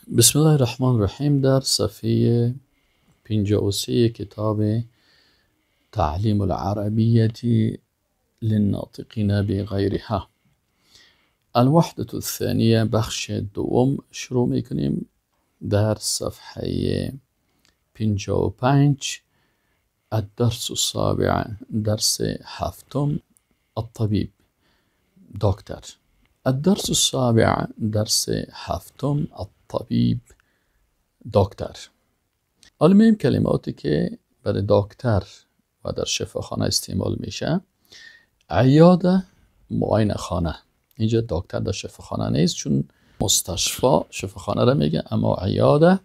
بسم الله الرحمن الرحیم. در صفحه 53 کتاب تعلیم العربیة للناطقین بغیرها، الوحدة الثانیه، بخش دوم شروع میکنیم. در صفحه 55 الدرس السابع، درس هفتم، الطبیب، دکتر. الدرس السابع، درس هفتم، الطبیب، دکتر. حالا می‌بینیم کلماتی که برای دکتر و در شفاخانه استعمال میشه. عیاده، معاینه خانه. اینجا دکتر در شفاخانه نیست، چون مستشفی شفاخانه را میگه، اما عیاده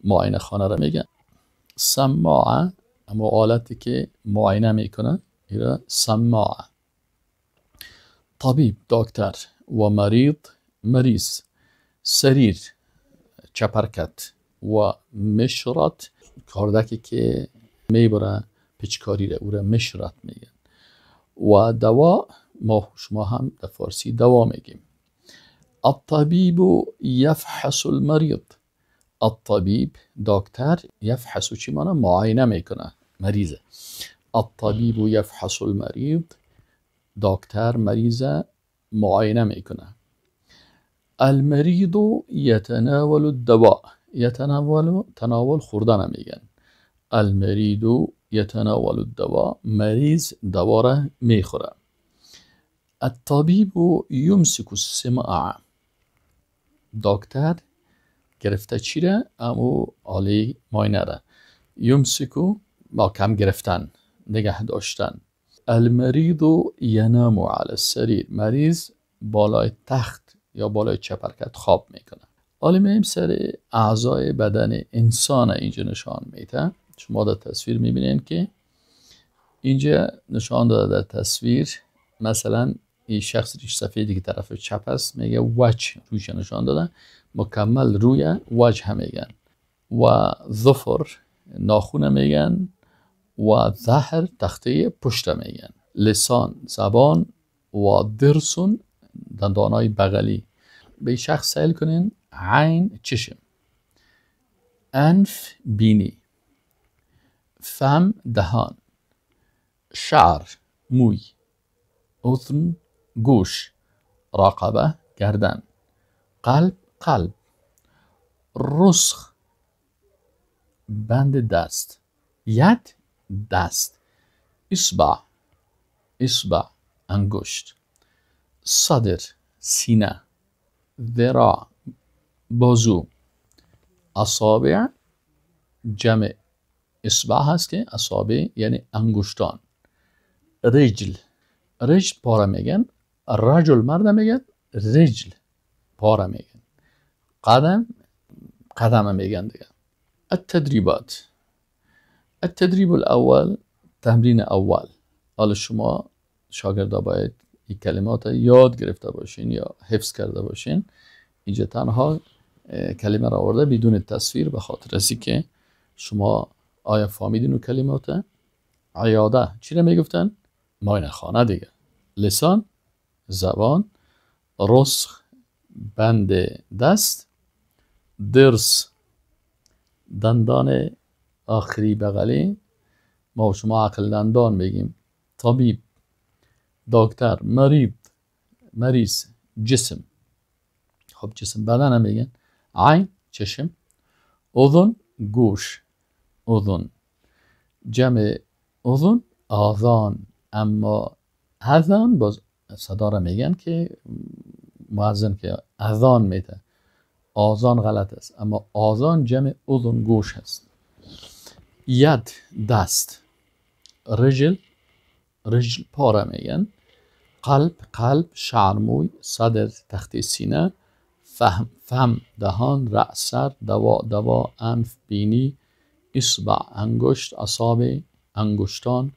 معاینه خانه را میگه. سماعه، اما آلتی که معاینه میکنه، ایرا سماعه. طبیب، دکتر. و مریض، مریض. سریر، چپرکت. و مشرط، کاردکی که میبره پچکاری را، او را مشرط میگن. و دوا، ما شما هم در فارسی دوا میگیم. الطبیب یفحص المریض. الطبیب، دکتر، یفحص چی معنی؟ معاینه میکنه مریضه. الطبیب یفحص المریض، دکتر مریض معاینه میکنه. المریض یتناول الدواء. یتناول، تناول خوردن میگن. المریض یتناول الدواء، مریض دوا را میخوره. الطبیب یمسک السماع. دکتر گرفته چی را؟ امو آله معاینه را. یمسکو، محکم گرفتن، نگه داشتن. المریض ینام علی السریر. مریض بالای تخت یا بالای چپرکت خواب میکنه. حالا میایم سر اعضای بدن انسان. اینجا نشان میده. شما در تصویر میبینین که اینجا نشان داده در تصویر، مثلا این شخص ریش سفیدی که طرف چپ است میگه وجه، روش نشان داده، مکمل روی وجه میگن. و ظفر، ناخون میگن. و ظهر، تخته پشت میگن. لسان، زبان. و درسون، دندانای بغلی. به شخص سیل کنین. عین، چشم. انف، بینی. فم، دهان. شعر، موی. اذن، گوش. رقبه، گردن. قلب، قلب. رسخ، بند دست. ید، دست. اصبع، اصبع، انگشت. صدر، سینه. ذراع، بازو. اصابع، جمع اصبع هست که اصابع یعنی انگشتان. رجل، رجل پاره میگن. رجل مرد میگن، رجل پاره میگن. قدم، قدم میگن دیگه. التدریبات. التدریب الاول، تمرین اول. حالا شما شاگردا باید این کلمات یاد گرفته باشین یا حفظ کرده باشین. اینجا تنها کلمه را آورده بدون تصویر، به خاطر از که شما آیا فهمیدین اون کلمات؟ عیاده چی را میگفتن؟ معاینه خانه دیگه. لسان، زبان. رسخ، بند دست. درس، دندان آخری بغلی، ما شما عقل دندان میگیم. طبیب، دکتر. مریض، مریض. جسم، خب جسم بدن هم میگن. عین، چشم. اذن، گوش. اذن، جمع اذن آذان، اما اذان باز صدا را میگن که مؤذن که اذان میده، آذان غلط است، اما آذان جمع اذن، گوش هست. ید، دست. رجل، رجل پاره میگن. قلب، قلب. شعر، موی. صدر، تخته سینه. فم، دهان. رأس، سر. دوا، دوا. انف، بینی. اصبع، انگشت. اصابع، انگشتان.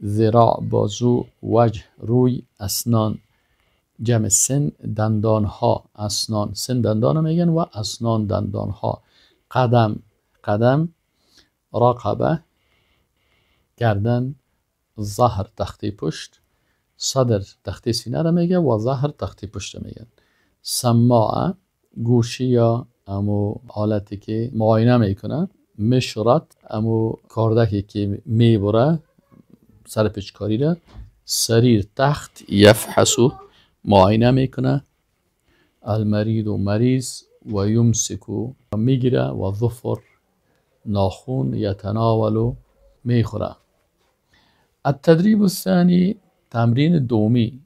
ذراع، بازو. وجه، روی. اسنان، جمع سن، دندان ها. اسنان، سن دندان میگن و اسنان دندان ها. قدم، قدم. رقبه، گردن. ظهر، تخته پشت. صدر، تخته سینه را میگه و ظهر تخته پشت میگن. سماعه، گوشی یا امو حالتی که معاینه میکنه. مشرت امو کاردکی که میبره سر پیچکاری را. سریر تخت یفحصو معاینه میکنه. المريض مریض و یمسکو میگیره و ظفر ناخون یتناولو میخوره. التدریب الثانی تمرین دومی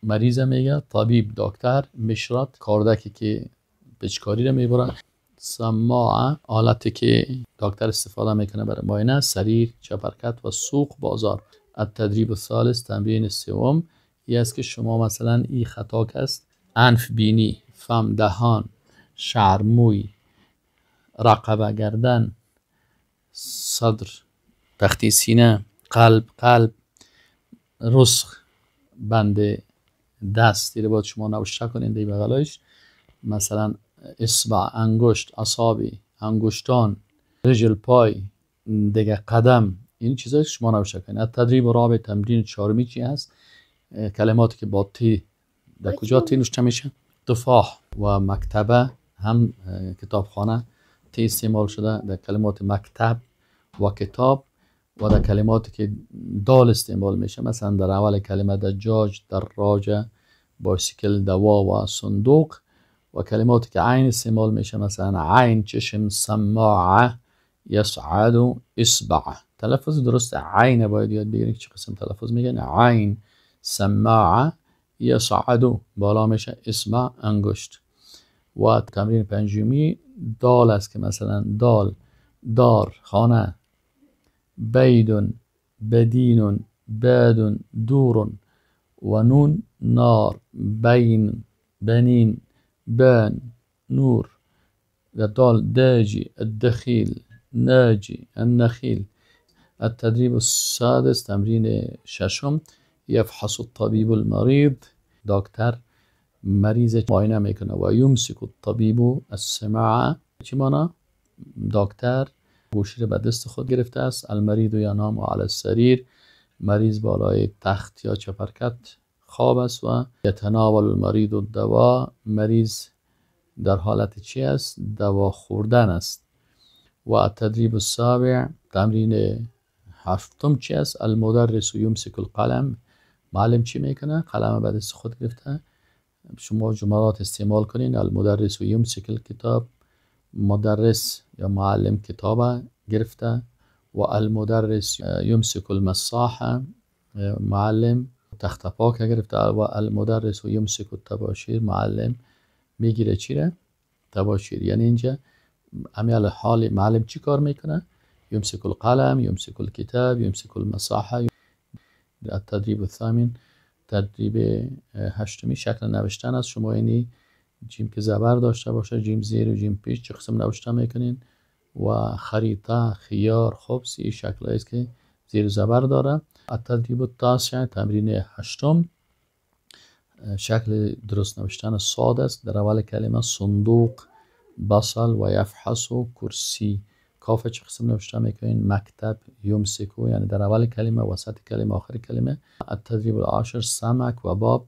مریض میگه طبیب دکتر، مشرت کاردکی که پیچکاری را میبره، سماعه آلتی که دکتر استفاده میکنه برای معاینه، سریر چپرکت و سوق بازار. التدریب الثالث تمرین سوم این است که شما مثلا این خطا است: انف بینی، فم دهان، شعر موی، رقبه گردن، صدر تختی سینه، قلب رسخ بند دست دیره باید شما نوشته کنین دی بغلش، مثلا اصبع، انگشت، اصابع، انگشتان، رجل، پای دیگه، قدم، این چیزا شما نوشته کنین. تدریب رابع تمرین چهارمی چی هست؟ کلماتی که با تی در کجا تی نوشته میشه؟ تفاح و مکتبه هم کتابخانه تی استعمال شده در کلمات مکتب و کتاب، و در کلماتی که دال استعمال میشه مثلا در اول کلمه دجاج، دراجه، بایسیکل، دوا و صندوق، و کلماتی که عین استعمال میشه مثلا عین، چشم، سماعه، یسعد و اصبع. تلفظ درست عین باید یاد بگیرید چه قسم تلفظ میگن. عین، سماعه، یسعد بالا میشه، اصبع انگشت. و تمرین پنجمی دال است که مثلا دال دار خانه، بید بدین، باد دور، و نون نار، بین بنین، بان نور. و دال داجي الدخيل، ناجي النخيل. التدريب السادس تمرین ششم یفحص الطبیب المریض، دکتر مریض معاینه میکنه. و یمسک الطبیب السماعه، چی معنی؟ دکتر گوشی را به دست خود گرفته است. المریض ینام علی السریر، مریض بالای تخت یا چپرکت خواب است. و یتناول المریض الدوا، مریض در حالت چی است؟ دوا خوردن است. و التدریب السابع تمرین هفتم چی است؟ المدرس یمسک القلم، معلم چی میکنه؟ قلم به دست خود گرفته. شما جملات استعمال کنین: المدرس یمسک الکتاب، مدرس یا معلم کتاب گرفته. و المدرس یمسک المصاحه، معلم تخت پاک گرفته. و المدرس یمسک الطباشیر، معلم میگیره چی را؟ طباشیر. یعنی اینجا امیال حال معلم چی کار میکنه؟ یمسک القلم، یمسک الکتاب، یمسک المصاحه. التدریب الثامن تدریب هشتمی شکل نوشتن است. شما اینی جیم که زبر داشته باشه، جیم زیر و جیم پیش چه قسم نوشته میکنین. و خریطه، خیار، خبز، این شکل است که زیر زبر داره. التدریب التاسع تمرین هشتم شکل درست نوشتن صاد است. در اول کلمه صندوق، بصل و یفحص و کرسی. کاف چه قسم نوشته میکنین؟ مکتب، یمسکو، یعنی در اول کلمه، وسط کلمه، آخر کلمه. التدریب العاشر سمک و باب،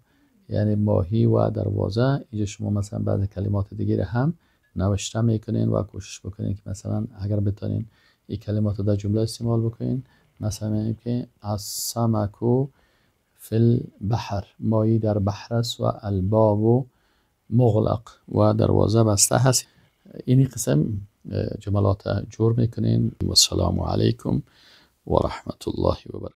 یعنی ماهی و دروازه. اینجا شما مثلا بعض کلمات دیگه هم نوشته میکنین و کوشش بکنین که مثلا اگر بتونین این کلمات در جمله استعمال بکنین. مثلا میگیم که السمکو فی البحر، ماهی در بحر است. و الباب مغلق، و دروازه بسته هست. اینی قسم جملات جور میکنین. و السلام علیکم و رحمت الله و برکاته.